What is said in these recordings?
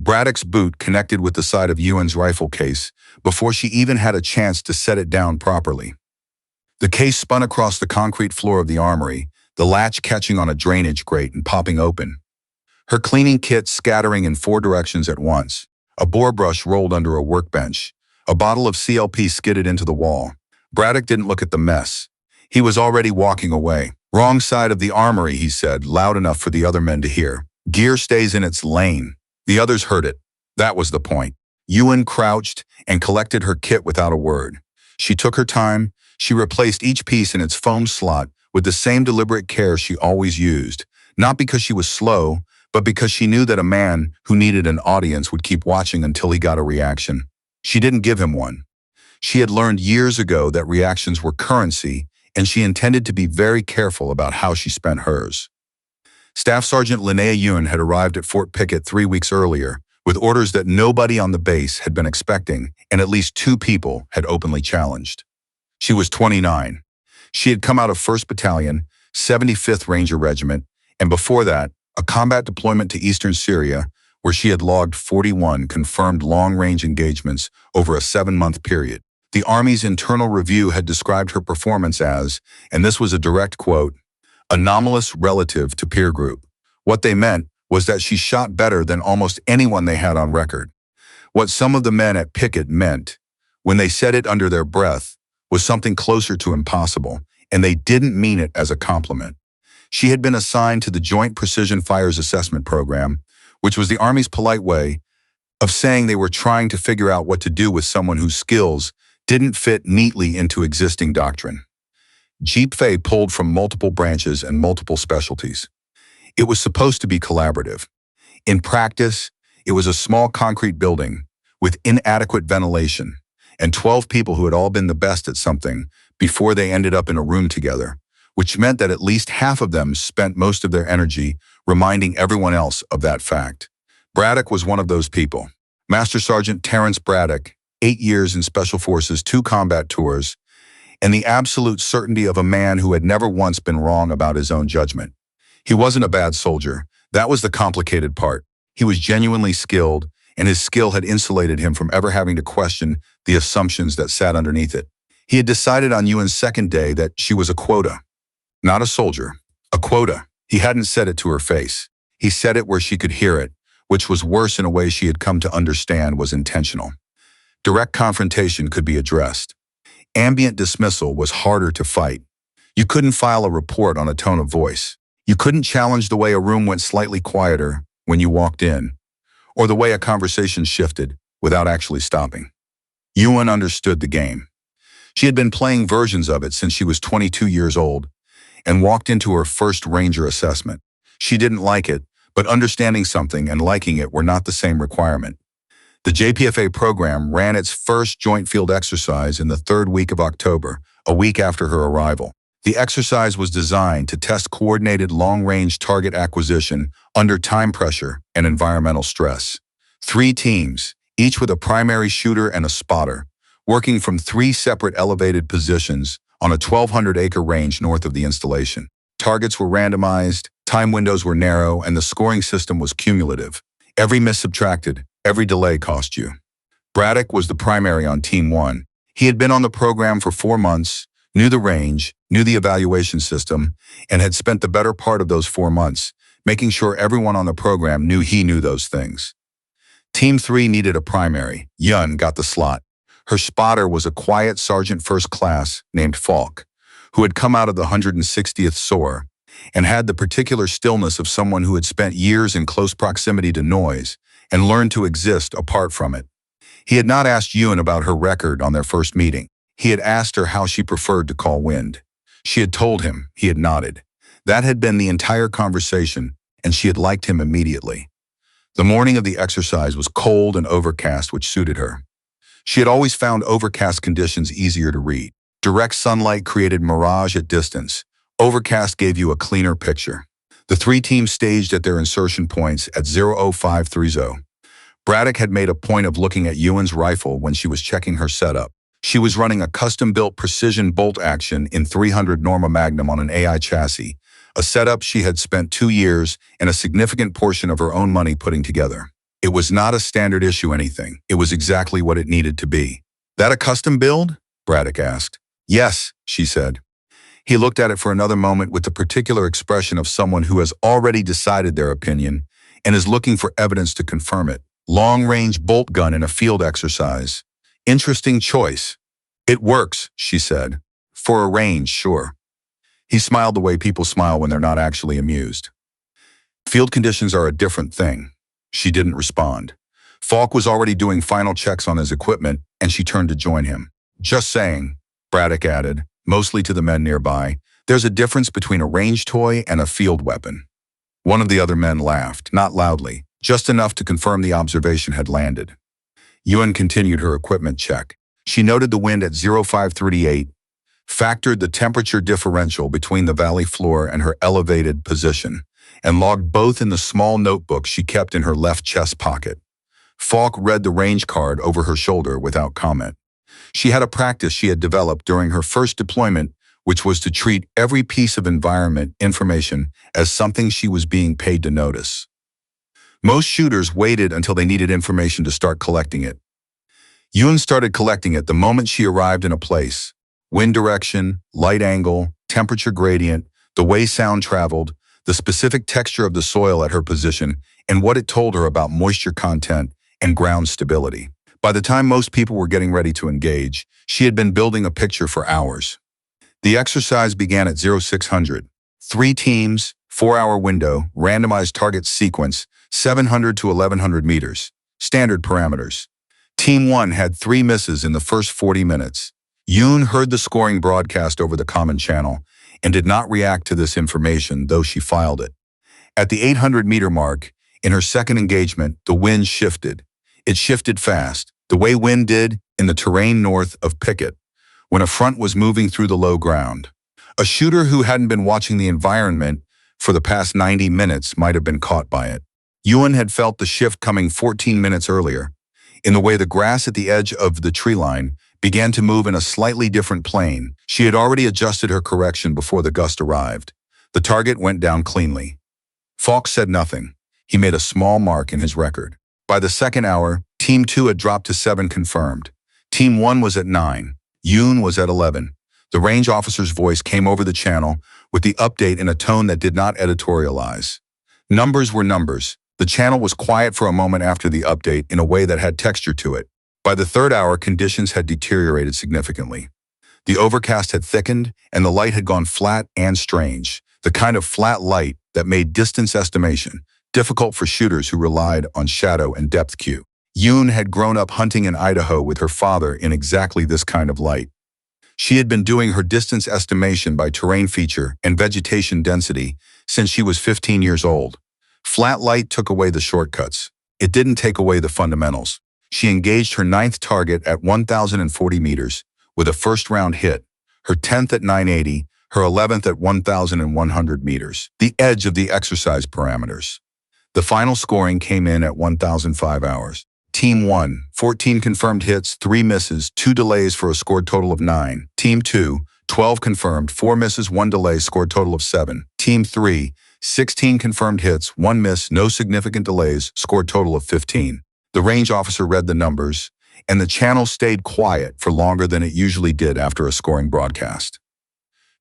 Braddock's boot connected with the side of Yuen's rifle case before she even had a chance to set it down properly. The case spun across the concrete floor of the armory, the latch catching on a drainage grate and popping open. Her cleaning kit scattering in 4 directions at once. A bore brush rolled under a workbench. A bottle of CLP skidded into the wall. Braddock didn't look at the mess. He was already walking away. "Wrong side of the armory," he said, loud enough for the other men to hear. "Gear stays in its lane." The others heard it. That was the point. Yuen crouched and collected her kit without a word. She took her time. She replaced each piece in its foam slot with the same deliberate care she always used, not because she was slow, but because she knew that a man who needed an audience would keep watching until he got a reaction. She didn't give him one. She had learned years ago that reactions were currency, and she intended to be very careful about how she spent hers. Staff Sergeant Linnea Yuen had arrived at Fort Pickett 3 weeks earlier, with orders that nobody on the base had been expecting, and at least 2 people had openly challenged. She was 29. She had come out of 1st Battalion, 75th Ranger Regiment, and before that, a combat deployment to eastern Syria, where she had logged 41 confirmed long-range engagements over a 7-month period. The Army's internal review had described her performance as, and this was a direct quote, anomalous relative to peer group. What they meant was that she shot better than almost anyone they had on record. What some of the men at Pickett meant, when they said it under their breath, was something closer to impossible, and they didn't mean it as a compliment. She had been assigned to the Joint Precision Fires Assessment Program, which was the Army's polite way of saying they were trying to figure out what to do with someone whose skills didn't fit neatly into existing doctrine. GPFA pulled from multiple branches and multiple specialties. It was supposed to be collaborative. In practice, it was a small concrete building with inadequate ventilation and 12 people who had all been the best at something before they ended up in a room together, which meant that at least half of them spent most of their energy reminding everyone else of that fact. Braddock was one of those people. Master Sergeant Terrence Braddock, 8 years in Special Forces, 2 combat tours, and the absolute certainty of a man who had never once been wrong about his own judgment. He wasn't a bad soldier. That was the complicated part. He was genuinely skilled, and his skill had insulated him from ever having to question the assumptions that sat underneath it. He had decided on Yuen's 2nd day that she was a quota. Not a soldier, a quota. He hadn't said it to her face. He said it where she could hear it, which was worse in a way she had come to understand was intentional. Direct confrontation could be addressed. Ambient dismissal was harder to fight. You couldn't file a report on a tone of voice. You couldn't challenge the way a room went slightly quieter when you walked in, or the way a conversation shifted without actually stopping. Yuen understood the game. She had been playing versions of it since she was 22 years old and walked into her first Ranger assessment. She didn't like it, but understanding something and liking it were not the same requirement. The JPFA program ran its first joint field exercise in the 3rd week of October, a week after her arrival. The exercise was designed to test coordinated long-range target acquisition under time pressure and environmental stress. 3 teams, each with a primary shooter and a spotter, working from 3 separate elevated positions on a 1,200-acre range north of the installation. Targets were randomized, time windows were narrow, and the scoring system was cumulative. Every miss subtracted, every delay cost you. Braddock was the primary on Team 1. He had been on the program for 4 months, knew the range, knew the evaluation system, and had spent the better part of those 4 months making sure everyone on the program knew he knew those things. Team 3 needed a primary. Yuen got the slot. Her spotter was a quiet sergeant first class named Falk, who had come out of the 160th SOAR and had the particular stillness of someone who had spent years in close proximity to noise and learned to exist apart from it. He had not asked Yuen about her record on their first meeting. He had asked her how she preferred to call wind. She had told him. He had nodded. That had been the entire conversation, and she had liked him immediately. The morning of the exercise was cold and overcast, which suited her. She had always found overcast conditions easier to read. Direct sunlight created mirage at distance. Overcast gave you a cleaner picture. The 3 teams staged at their insertion points at 00530. Braddock had made a point of looking at Yuen's rifle when she was checking her setup. She was running a custom-built precision bolt action in 300 Norma Magnum on an AI chassis, a setup she had spent 2 years and a significant portion of her own money putting together. It was not a standard issue anything. It was exactly what it needed to be. That a custom build? Braddock asked. Yes, she said. He looked at it for another moment with the particular expression of someone who has already decided their opinion and is looking for evidence to confirm it. Long-range bolt gun in a field exercise. Interesting choice. It works, she said. For a range, sure. He smiled the way people smile when they're not actually amused. Field conditions are a different thing. She didn't respond. Falk was already doing final checks on his equipment, and she turned to join him. Just saying, Braddock added, mostly to the men nearby, there's a difference between a range toy and a field weapon. One of the other men laughed, not loudly, just enough to confirm the observation had landed. Yuen continued her equipment check. She noted the wind at 0538, factored the temperature differential between the valley floor and her elevated position, and logged both in the small notebook she kept in her left chest pocket. Falk read the range card over her shoulder without comment. She had a practice she had developed during her first deployment, which was to treat every piece of environment information as something she was being paid to notice. Most shooters waited until they needed information to start collecting it. Yuen started collecting it the moment she arrived in a place. Wind direction, light angle, temperature gradient, the way sound traveled, the specific texture of the soil at her position, and what it told her about moisture content and ground stability. By the time most people were getting ready to engage, she had been building a picture for hours. The exercise began at 0600. 3 teams, 4-hour window, randomized target sequence, 700 to 1100 meters. Standard parameters. Team 1 had 3 misses in the first 40 minutes. Yuen heard the scoring broadcast over the common channel and did not react to this information, though she filed it. At the 800-meter mark, in her second engagement, the wind shifted. It shifted fast, the way wind did in the terrain north of Pickett, when a front was moving through the low ground. A shooter who hadn't been watching the environment for the past 90 minutes might have been caught by it. Yuen had felt the shift coming 14 minutes earlier, in the way the grass at the edge of the tree line began to move in a slightly different plane. She had already adjusted her correction before the gust arrived. The target went down cleanly. Falk said nothing. He made a small mark in his record. By the second hour, Team 2 had dropped to 7 confirmed. Team 1 was at 9. Yuen was at 11. The range officer's voice came over the channel with the update in a tone that did not editorialize. Numbers were numbers. The channel was quiet for a moment after the update in a way that had texture to it. By the third hour, conditions had deteriorated significantly. The overcast had thickened, and the light had gone flat and strange, the kind of flat light that made distance estimation difficult for shooters who relied on shadow and depth cue. Yuen had grown up hunting in Idaho with her father in exactly this kind of light. She had been doing her distance estimation by terrain feature and vegetation density since she was 15 years old. Flat light took away the shortcuts. It didn't take away the fundamentals. She engaged her 9th target at 1,040 meters with a first-round hit, her 10th at 980, her 11th at 1,100 meters, the edge of the exercise parameters. The final scoring came in at 1,005 hours. Team 1, 14 confirmed hits, 3 misses, 2 delays for a scored total of 9. Team 2, 12 confirmed, 4 misses, 1 delay, scored total of 7. Team 3, 16 confirmed hits, 1 miss, no significant delays, scored total of 15. The range officer read the numbers, and the channel stayed quiet for longer than it usually did after a scoring broadcast.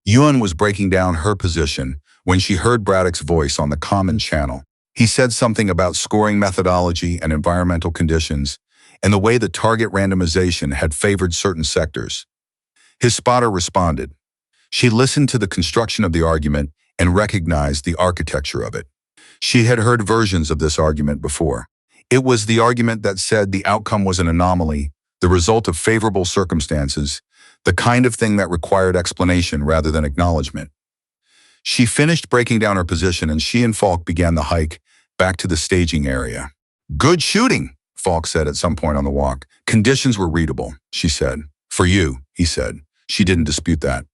Yuen was breaking down her position when she heard Braddock's voice on the common channel. He said something about scoring methodology and environmental conditions, and the way the target randomization had favored certain sectors. His spotter responded. She listened to the construction of the argument and recognized the architecture of it. She had heard versions of this argument before. It was the argument that said the outcome was an anomaly, the result of favorable circumstances, the kind of thing that required explanation rather than acknowledgement. She finished breaking down her position, and she and Falk began the hike back to the staging area. "Good shooting," Falk said at some point on the walk. "Conditions were readable," she said. "For you," he said. She didn't dispute that.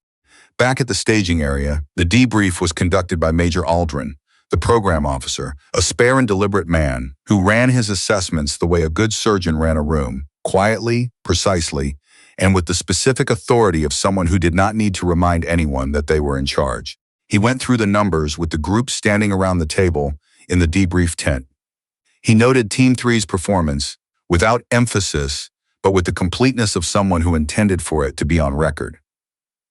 Back at the staging area, the debrief was conducted by Major Aldrin, the program officer, a spare and deliberate man who ran his assessments the way a good surgeon ran a room, quietly, precisely, and with the specific authority of someone who did not need to remind anyone that they were in charge. He went through the numbers with the group standing around the table in the debrief tent. He noted Team Three's performance without emphasis, but with the completeness of someone who intended for it to be on record.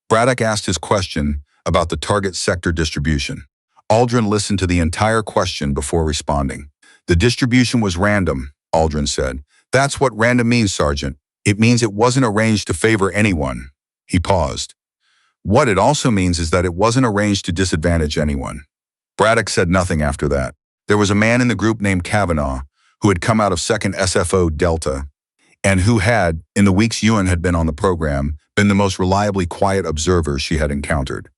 Braddock asked his question about the target sector distribution. Aldrin listened to the entire question before responding. The distribution was random, Aldrin said. That's what random means, Sergeant. It means it wasn't arranged to favor anyone. He paused. What it also means is that it wasn't arranged to disadvantage anyone. Braddock said nothing after that. There was a man in the group named Kavanaugh who had come out of 2nd SFO Delta and who had, in the weeks Yuen had been on the program, been the most reliably quiet observer she had encountered.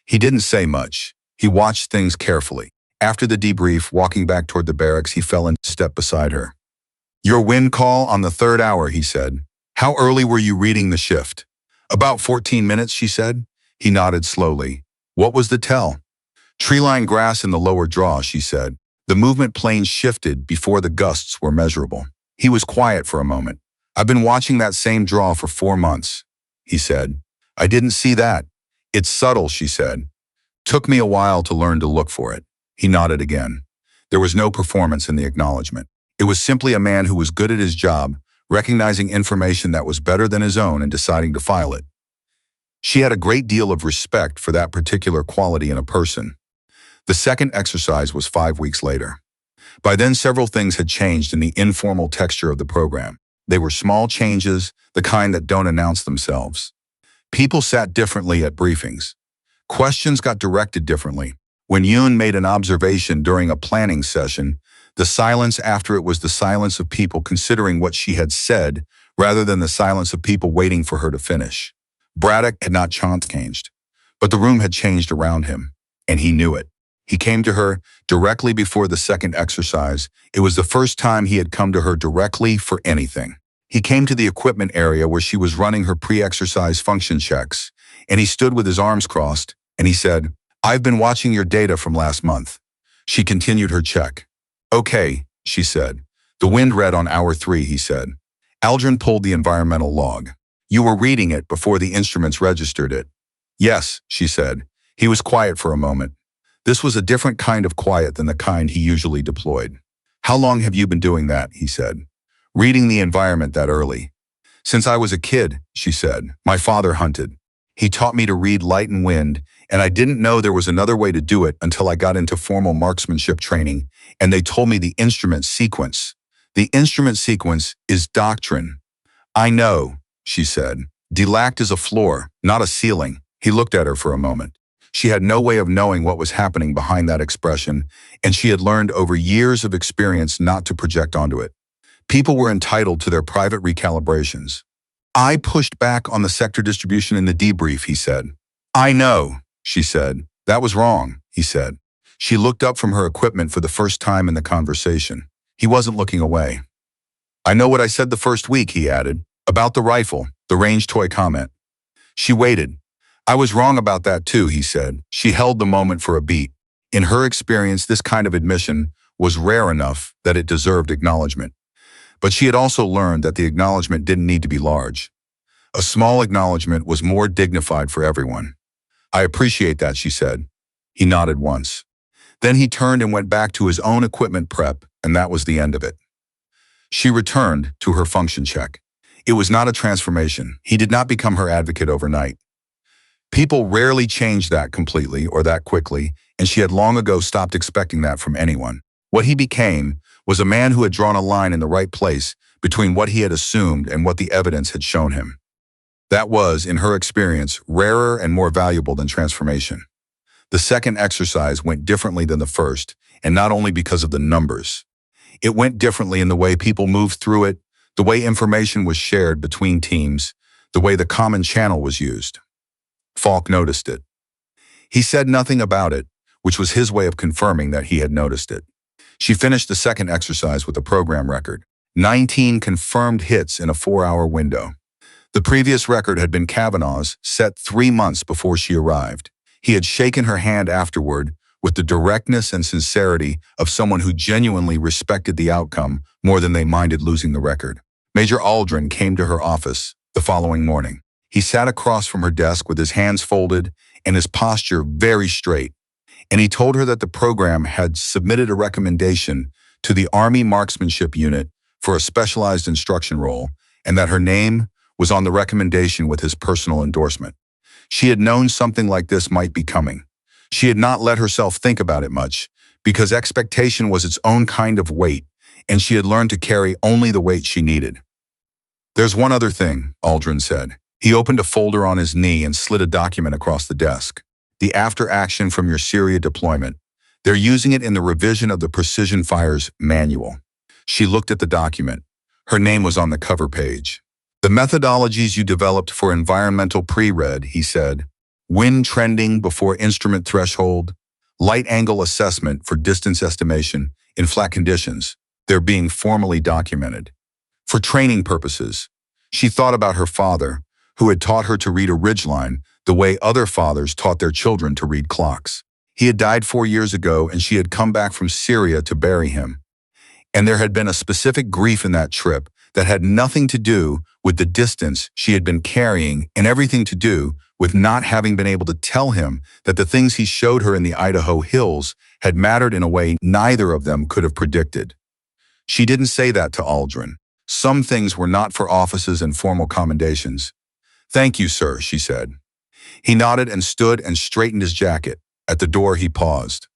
He didn't say much. He watched things carefully. After the debrief, walking back toward the barracks, he fell in step beside her. Your wind call on the 3rd hour, he said. How early were you reading the shift? About 14 minutes, she said. He nodded slowly. What was the tell? Tree-lined grass in the lower draw, she said. The movement plane shifted before the gusts were measurable. He was quiet for a moment. I've been watching that same draw for 4 months, he said. I didn't see that. It's subtle, she said. Took me a while to learn to look for it. He nodded again. There was no performance in the acknowledgement. It was simply a man who was good at his job, recognizing information that was better than his own and deciding to file it. She had a great deal of respect for that particular quality in a person. The second exercise was 5 weeks later. By then, several things had changed in the informal texture of the program. They were small changes, the kind that don't announce themselves. People sat differently at briefings. Questions got directed differently. When Yuen made an observation during a planning session, the silence after it was the silence of people considering what she had said rather than the silence of people waiting for her to finish. Braddock had not changed, but the room had changed around him, and he knew it. He came to her directly before the second exercise. It was the first time he had come to her directly for anything. He came to the equipment area where she was running her pre-exercise function checks, and he stood with his arms crossed, and he said, I've been watching your data from last month. She continued her check. Okay, she said. The wind read on hour 3, he said. Aldrin pulled the environmental log. You were reading it before the instruments registered it. Yes, she said. He was quiet for a moment. This was a different kind of quiet than the kind he usually deployed. How long have you been doing that, he said. Reading the environment that early. Since I was a kid, she said. My father hunted. He taught me to read light and wind, and I didn't know there was another way to do it until I got into formal marksmanship training, and they told me the instrument sequence. The instrument sequence is doctrine. I know, she said. Delact is a floor, not a ceiling. He looked at her for a moment. She had no way of knowing what was happening behind that expression, and she had learned over years of experience not to project onto it. People were entitled to their private recalibrations. I pushed back on the sector distribution in the debrief, he said. I know, she said. That was wrong, he said. She looked up from her equipment for the first time in the conversation. He wasn't looking away. I know what I said the first week, he added, about the rifle, the range toy comment. She waited. I was wrong about that too, he said. She held the moment for a beat. In her experience, this kind of admission was rare enough that it deserved acknowledgement. But she had also learned that the acknowledgement didn't need to be large. A small acknowledgement was more dignified for everyone. I appreciate that, she said. He nodded once. Then he turned and went back to his own equipment prep, and that was the end of it. She returned to her function check. It was not a transformation. He did not become her advocate overnight. People rarely changed that completely or that quickly, and she had long ago stopped expecting that from anyone. What he became was a man who had drawn a line in the right place between what he had assumed and what the evidence had shown him. That was, in her experience, rarer and more valuable than transformation. The second exercise went differently than the first, and not only because of the numbers. It went differently in the way people moved through it, the way information was shared between teams, the way the common channel was used. Falk noticed it. He said nothing about it, which was his way of confirming that he had noticed it. She finished the second exercise with a program record, 19 confirmed hits in a 4-hour window. The previous record had been Kavanaugh's, set 3 months before she arrived. He had shaken her hand afterward with the directness and sincerity of someone who genuinely respected the outcome more than they minded losing the record. Major Aldrin came to her office the following morning. He sat across from her desk with his hands folded and his posture very straight, and he told her that the program had submitted a recommendation to the Army Marksmanship Unit for a specialized instruction role, and that her name was on the recommendation with his personal endorsement. She had known something like this might be coming. She had not let herself think about it much, because expectation was its own kind of weight, and she had learned to carry only the weight she needed. "There's one other thing," Aldrin said. He opened a folder on his knee and slid a document across the desk. "The after action from your Syria deployment. They're using it in the revision of the Precision Fires Manual." She looked at the document. Her name was on the cover page. "The methodologies you developed for environmental pre-read," he said. "Wind trending before instrument threshold. Light angle assessment for distance estimation in flat conditions. They're being formally documented. For training purposes." She thought about her father, who had taught her to read a ridgeline the way other fathers taught their children to read clocks. He had died 4 years ago, and she had come back from Syria to bury him. And there had been a specific grief in that trip that had nothing to do with the distance she had been carrying and everything to do with not having been able to tell him that the things he showed her in the Idaho hills had mattered in a way neither of them could have predicted. She didn't say that to Aldrin. Some things were not for offices and formal commendations. "Thank you, sir," she said. He nodded and stood and straightened his jacket. At the door, he paused.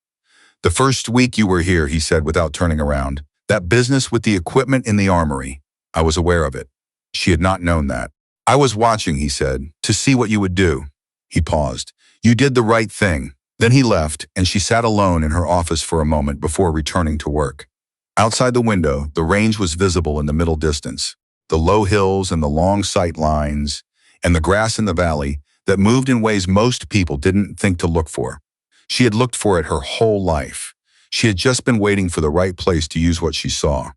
"The first week you were here," he said without turning around, "that business with the equipment in the armory, I was aware of it." She had not known that. "I was watching," he said, "to see what you would do." He paused. "You did the right thing." Then he left, and she sat alone in her office for a moment before returning to work. Outside the window, the range was visible in the middle distance, the low hills and the long sight lines, and the grass in the valley that moved in ways most people didn't think to look for. She had looked for it her whole life. She had just been waiting for the right place to use what she saw.